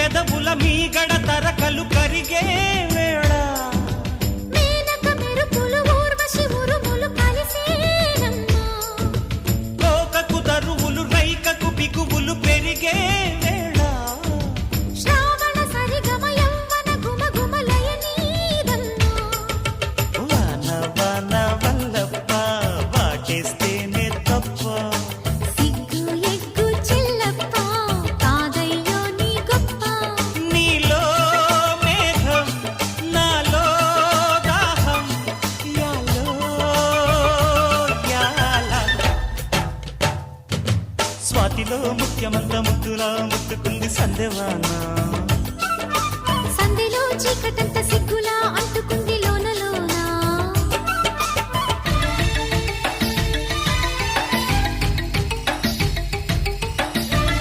పెదవుల మీగడ తరకలు కరిగే వేళ మేనక మెరుపులు ఊర్వశి ఉరుములు కలిసేనమ్మా కోకకు దరువులు రైకకు బిగువులు పెరిగే వేళ శ్రావణ సరిగమ యవ్వన గుమగుమలయ నీదన్నా వాన వాన వల్లప్ప వాటేస్తేనే తప్ప సిగ్గు ఎగ్గు చిల్లప్ప కాదయ్యో నీ గొప్ప నీలో మేఘం నాలో దాహం యాలో యాల స్వాతిలో ముఖ్యమంత ముద్దులా ముట్టుకుంది సందెవాన సంధిలో చీకటంత సిగ్గులా అంటుకుంది